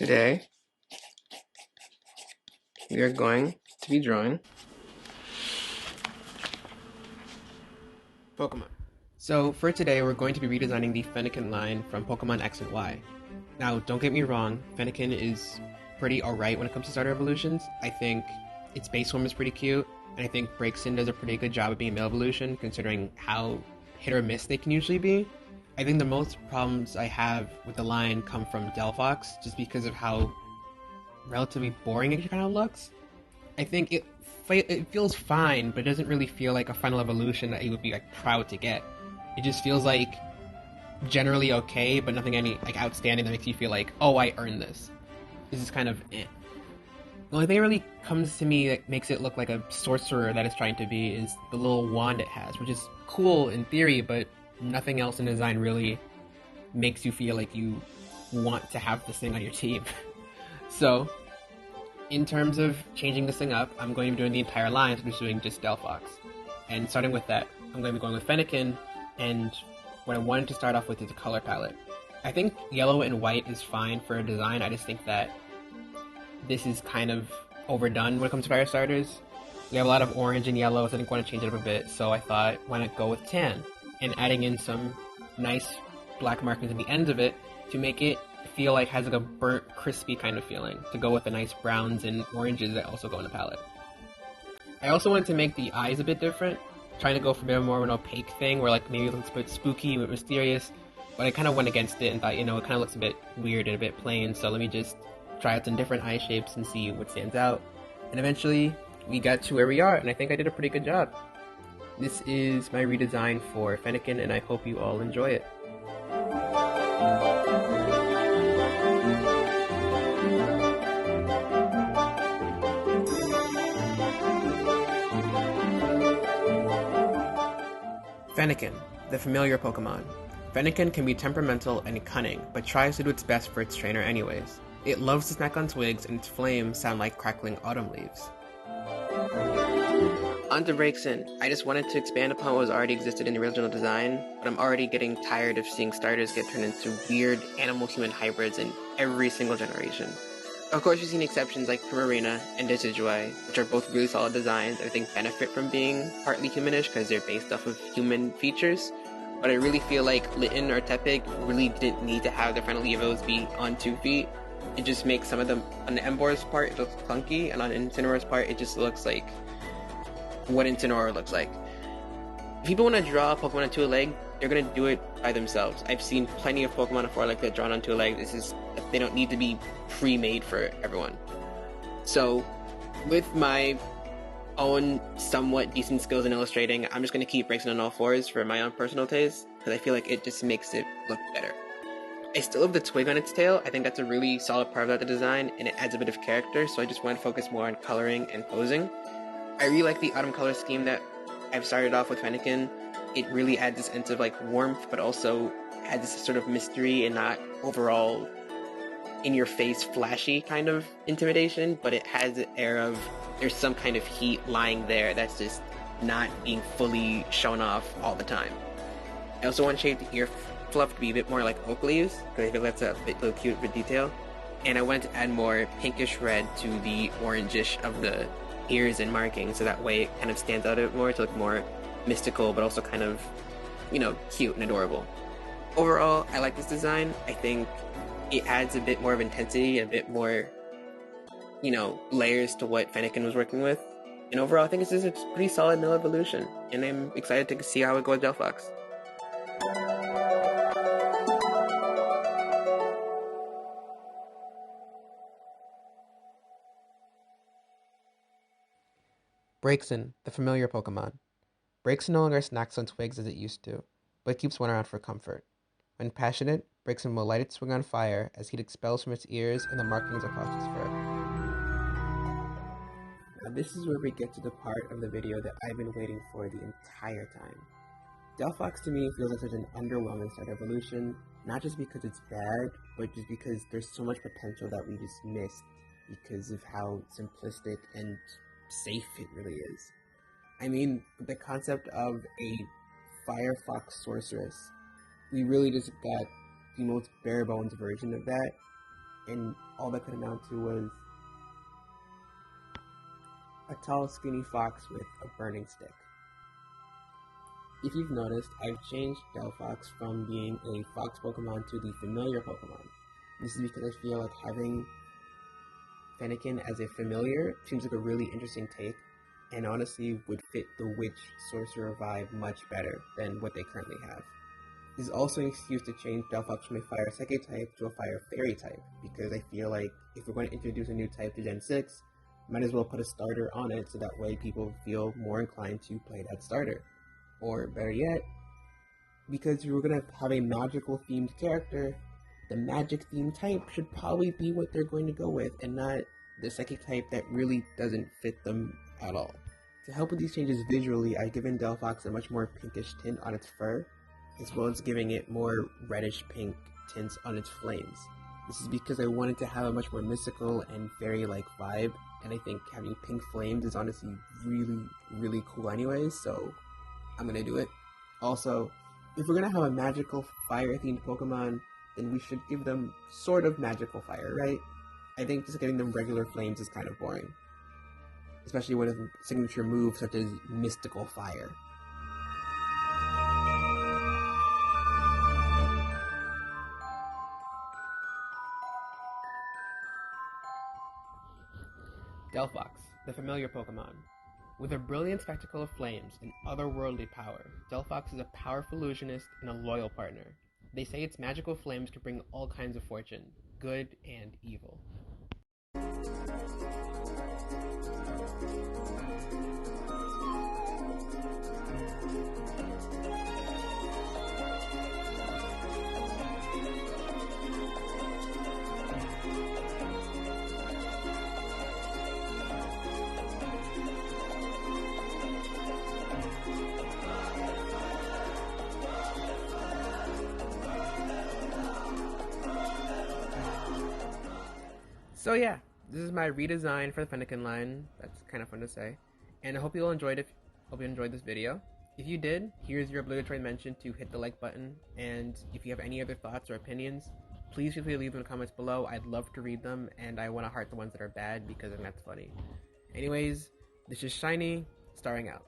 Today, we are going to be drawing Pokemon. So for today, we're going to be redesigning the Fennekin line from Pokemon X and Y. Now, don't get me wrong, Fennekin is pretty alright when it comes to starter evolutions. I think its base form is pretty cute, and I think Braixen does a pretty good job of being a male evolution, considering how hit or miss they can usually be. I think the most problems I have with the line come from Delphox, just because of how relatively boring it kind of looks. I think it feels fine, but it doesn't really feel like a final evolution that you would be like proud to get. It just feels like generally okay, but nothing any like outstanding that makes you feel like, oh, I earned this. This is kind of eh. The only thing that really comes to me that makes it look like a sorcerer that it's trying to be is the little wand it has, which is cool in theory, but nothing else in design really makes you feel like you want to have this thing on your team. So, in terms of changing this thing up, I'm going to be doing the entire line, so I'm just doing just Delphox. And starting with that, I'm going to be going with Fennekin, and what I wanted to start off with is a color palette. I think yellow and white is fine for a design. I just think that this is kind of overdone when it comes to fire starters. We have a lot of orange and yellow, so I think I want to change it up a bit. So I thought, why not go with tan? And adding in some nice black markings at the ends of it to make it feel like has like a burnt, crispy kind of feeling, to go with the nice browns and oranges that also go in the palette. I also wanted to make the eyes a bit different, trying to go for a bit more of an opaque thing where like maybe it looks a bit spooky, a bit mysterious, but I kind of went against it and thought, it kind of looks a bit weird and a bit plain, so let me just try out some different eye shapes and see what stands out. And eventually, we got to where we are, and I think I did a pretty good job. This is my redesign for Fennekin, and I hope you all enjoy it. Fennekin, the familiar Pokemon. Fennekin can be temperamental and cunning, but tries to do its best for its trainer anyways. It loves to snack on twigs, and its flames sound like crackling autumn leaves. On to Braixen. I just wanted to expand upon what was already existed in the original design, but I'm already getting tired of seeing starters get turned into weird animal-human hybrids in every single generation. Of course, you've seen exceptions like Primarina and Decidueye, which are both really solid designs and I think benefit from being partly humanish because they're based off of human features. But I really feel like Litten or Tepig really didn't need to have their final Evos be on 2 feet. It just makes some of them, on the Emboar's part, it looks clunky, and on Incineroar's part, it just looks like what Incineroar looks like. If people want to draw a Pokemon onto a leg, they're going to do it by themselves. I've seen plenty of Pokemon before like that drawn onto a leg. They don't need to be pre-made for everyone. So, with my own somewhat decent skills in illustrating, I'm just going to keep Braixen on all fours for my own personal taste, because I feel like it just makes it look better. I still have the twig on its tail. I think that's a really solid part of the design, and it adds a bit of character, so I just want to focus more on coloring and posing. I really like the autumn color scheme that I've started off with Fennekin. It really adds this sense of like warmth, but also adds this sort of mystery and not overall in-your-face flashy kind of intimidation, but it has an air of there's some kind of heat lying there that's just not being fully shown off all the time. I also want to shape the ear fluff to be a bit more like oak leaves, because I feel that's a bit little cute with detail. And I wanted to add more pinkish red to the orangish of the ears and markings, so that way it kind of stands out a bit more to look more mystical, but also kind of, cute and adorable. Overall, I like this design. I think it adds a bit more of intensity, a bit more, layers to what Fennekin was working with. And overall, I think it's just a pretty solid middle evolution, and I'm excited to see how it goes with Delphox. Braixen, the familiar Pokemon. Braixen no longer snacks on twigs as it used to, but keeps one around for comfort. When passionate, Braixen will light its wing on fire as heat expels from its ears and the markings across its fur. Now this is where we get to the part of the video that I've been waiting for the entire time. Delphox to me feels like such an underwhelming start evolution, not just because it's bad, but just because there's so much potential that we just missed because of how simplistic and safe it really is. I mean, the concept of a Firefox sorceress, we really just got the most bare bones version of that, and all that could amount to was a tall, skinny fox with a burning stick. If you've noticed, I've changed Delphox from being a fox Pokemon to the familiar Pokemon. This is because I feel like having Fennekin as a familiar seems like a really interesting take, and honestly would fit the Witch Sorcerer vibe much better than what they currently have. This is also an excuse to change Delphox from a Fire Psychic type to a Fire Fairy type, because I feel like if we're going to introduce a new type to Gen 6, might as well put a starter on it so that way people feel more inclined to play that starter. Or better yet, because you were going to have a magical themed character, the magic themed type should probably be what they're going to go with and not the psychic type that really doesn't fit them at all. To help with these changes visually, I've given Delphox a much more pinkish tint on its fur, as well as giving it more reddish pink tints on its flames. This is because I wanted to have a much more mystical and fairy-like vibe, and I think having pink flames is honestly really, really cool anyways, so I'm gonna do it. Also, if we're gonna have a magical fire-themed Pokemon, then we should give them sort of magical fire, right? I think just giving them regular flames is kind of boring. Especially with a signature move such as Mystical Fire. Delphox, the familiar Pokemon. With a brilliant spectacle of flames and otherworldly power, Delphox is a powerful illusionist and a loyal partner. They say its magical flames can bring all kinds of fortune, good and evil. So yeah, this is my redesign for the Fennekin line. That's kind of fun to say. And I hope you all enjoyed it. Hope you enjoyed this video. If you did, here's your obligatory mention to hit the like button. And if you have any other thoughts or opinions, please feel free to leave them in the comments below. I'd love to read them, and I want to heart the ones that are bad because I think that's funny. Anyways, this is Shiny, starring out.